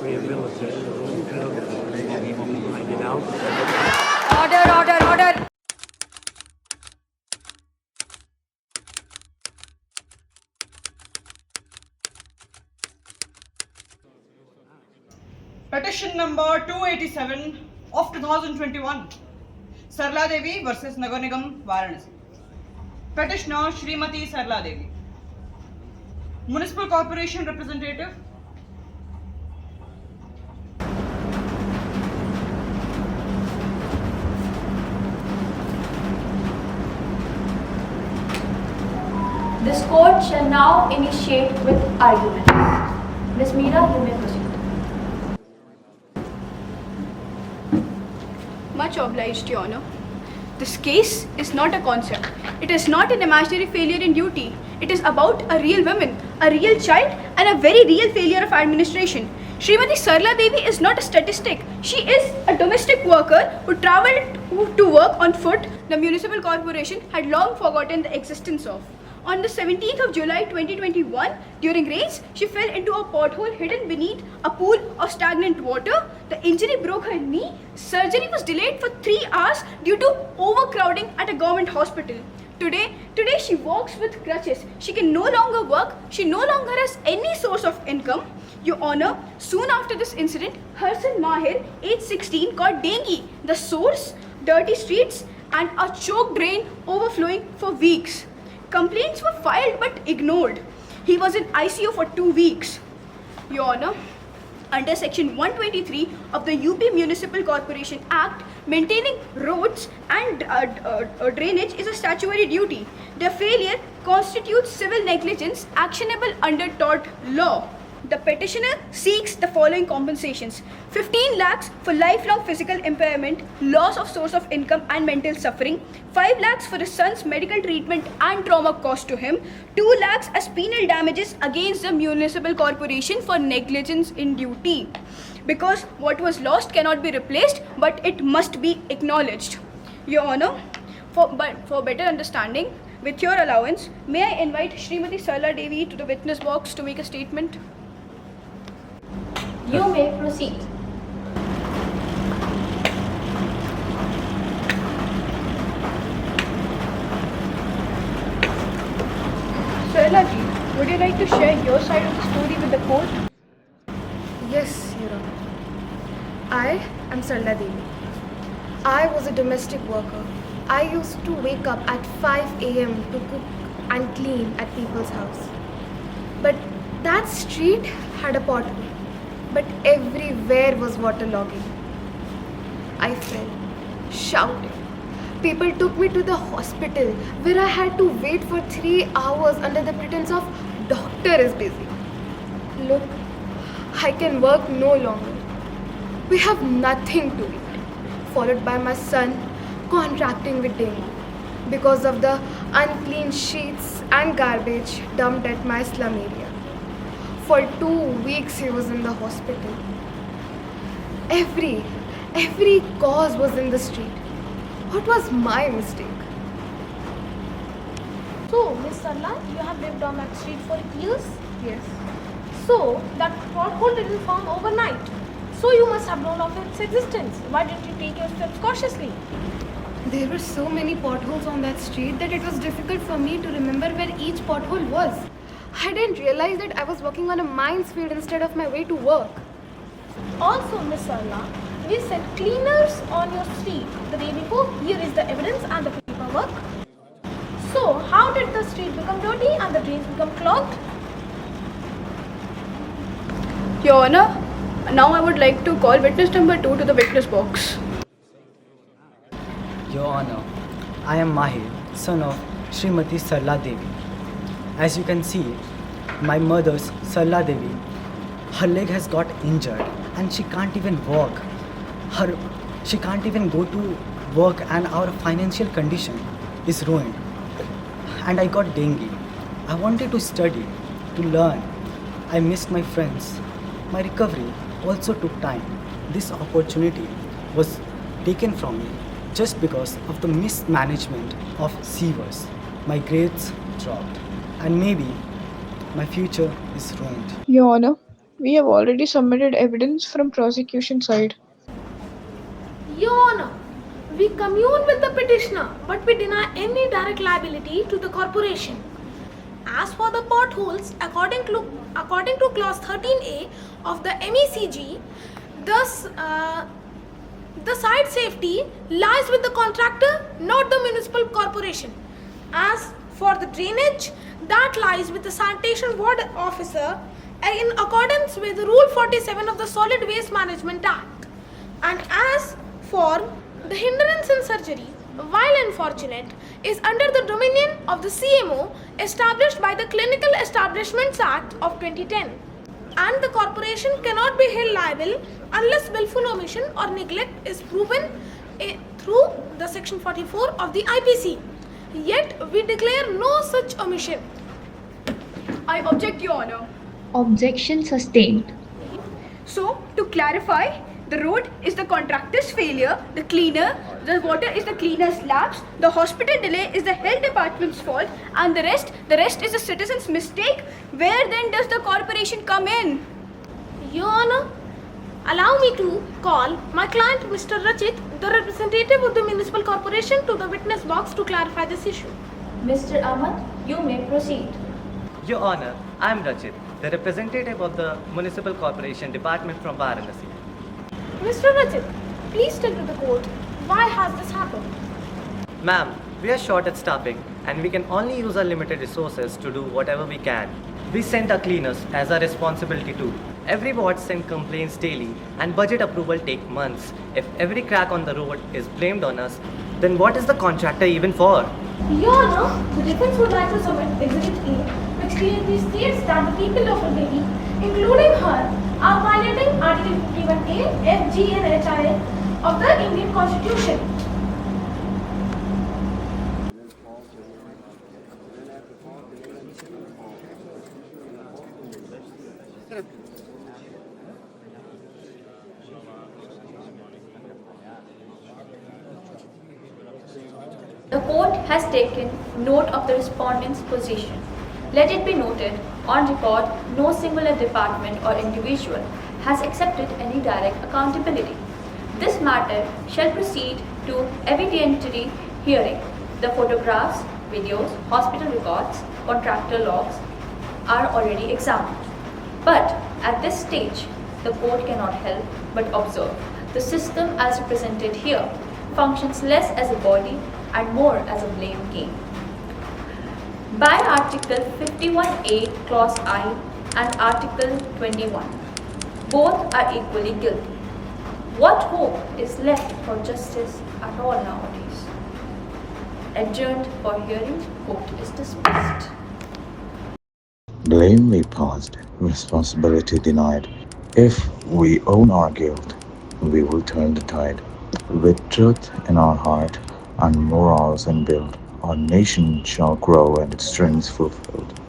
Order, order, order. Petition number 287 of 2021. Sarla Devi versus Nagar Nigam, Varanasi. Petitioner Shrimati Sarla Devi. Municipal Corporation Representative. This court shall now initiate with arguments. Ms. Meera, you may proceed. Much obliged, Your Honor. This case is not a concept. It is not an imaginary failure in duty. It is about a real woman, a real child, and a very real failure of administration. Srimati Sarla Devi is not a statistic. She is a domestic worker who travelled to work on foot the municipal corporation had long forgotten the existence of. On the 17th of July 2021, during rains, she fell into a pothole hidden beneath a pool of stagnant water. The injury broke her knee. Surgery was delayed for 3 hours due to overcrowding at a government hospital. Today she walks with crutches. She can no longer work. She no longer has any source of income. Your Honor, soon after this incident, her son Mahir, age 16, got dengue. The source, dirty streets, and a choke drain overflowing for weeks. Complaints were filed but ignored. He was in ICU for 2 weeks. Your Honor, under Section 123 of the UP Municipal Corporation Act, maintaining roads and drainage is a statutory duty. Their failure constitutes civil negligence actionable under tort law. The petitioner seeks the following compensations: 15 lakhs for lifelong physical impairment, loss of source of income and mental suffering, 5 lakhs for his son's medical treatment and trauma cost to him, 2 lakhs as penal damages against the municipal corporation for negligence in duty. Because what was lost cannot be replaced, but it must be acknowledged. Your Honor, for better understanding, with your allowance, may I invite Srimati Sarla Devi to the witness box to make a statement? You may proceed. Sarla ji, would you like to share your side of the story with the court? Yes, Your Honor. I am Sarla Devi. I was a domestic worker. I used to wake up at 5 a.m. to cook and clean at people's house. But that street had a pothole. But everywhere was waterlogging. I fell, shouted. People took me to the hospital where I had to wait for 3 hours under the pretense of doctor is busy. Look, I can work no longer. We have nothing to eat. Followed by my son contracting with dengue because of the unclean sheets and garbage dumped at my slum area. For 2 weeks he was in the hospital. Every cause was in the street. What was my mistake? So, Miss Sarla, you have lived on that street for years? Yes. So, that pothole didn't form overnight. So, you must have known of its existence. Why didn't you take your steps cautiously? There were so many potholes on that street that it was difficult for me to remember where each pothole was. I didn't realize that I was working on a minefield instead of my way to work. Also, Miss Sarla, we sent cleaners on your street the day before. Here is the evidence and the paperwork. So, how did the street become dirty and the drains become clogged? Your Honor, now I would like to call witness number 2 to the witness box. Your Honor, I am Mahir, son of Srimati Sarla Devi. As you can see, my mother's Sarla Devi, her leg has got injured and she can't even walk. She can't even go to work and our financial condition is ruined. And I got dengue. I wanted to study, to learn. I missed my friends. My recovery also took time. This opportunity was taken from me just because of the mismanagement of sewers. My grades dropped and maybe my future is ruined. Your Honor, We have already submitted evidence from prosecution side. Your Honor, we commune with the petitioner, but we deny any direct liability to the corporation. As for the potholes, according to clause 13A of the MECG, thus the site safety lies with the contractor, not the municipal corporation. As for the drainage, that lies with the sanitation ward officer in accordance with Rule 47 of the Solid Waste Management Act. And as for the hindrance in surgery, while unfortunate, is under the dominion of the CMO established by the Clinical Establishments Act of 2010. And the corporation cannot be held liable unless willful omission or neglect is proven through the section 44 of the IPC. Yet we declare no such omission. I object, Your Honor. Objection sustained. So, to clarify, the road is the contractor's failure, the water is the cleaner's lapse, the hospital delay is the health department's fault, and the rest is the citizen's mistake. Where then does the corporation come in? Your Honor, allow me to call my client Mr. Rachit, the representative of the municipal corporation, to the witness box to clarify this issue. Mr. Ahmad, you may proceed. Your Honor, I am Rachit, the representative of the Municipal Corporation Department from Varanasi. Mr. Rachit, please tell to the court, why has this happened? Ma'am, we are short at staffing and we can only use our limited resources to do whatever we can. We send our cleaners as our responsibility too. Every ward send complaints daily and budget approval take months. If every crack on the road is blamed on us, then what is the contractor even for? Your Honor, the defense would like to submit Exhibit A, which clearly states that the people of Delhi, including her, are violating Article 51A, F, G and HI of the Indian Constitution. The court has taken note of the respondent's position. Let it be noted, on record, no singular department or individual has accepted any direct accountability. This matter shall proceed to evidentiary hearing. The photographs, videos, hospital records, contractor logs are already examined. But at this stage, the court cannot help but observe the system as represented here functions less as a body and more as a blame game. By Article 51A, Clause I and Article 21, both are equally guilty. What hope is left for justice at all nowadays? Adjourned for hearing, court is dismissed. Blame we passed, responsibility denied. If we own our guilt, we will turn the tide. With truth in our heart and morals inbuilt, our nation shall grow and its strengths fulfilled.